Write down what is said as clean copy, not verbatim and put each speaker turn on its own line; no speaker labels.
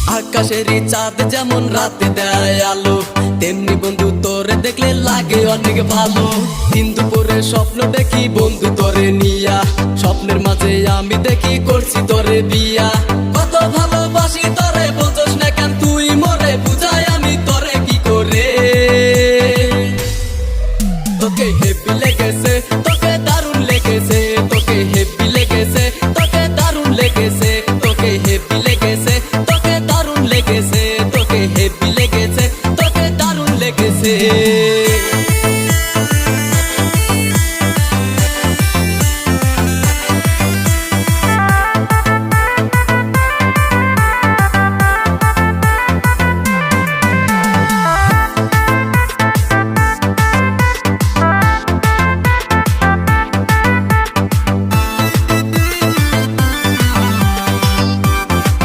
আকাশেরই চাঁদ যেমন রাতে দেয় আলো, তেমনি বন্ধু তোরে দেখলে লাগে অনেক ভালো। দিন দুপুরে স্বপ্ন দেখি বন্ধু তোরে নিয়া, স্বপ্নের মাঝে আমি দেখি করছি তোরে বিয়া। কত ভালোবাসি তোরে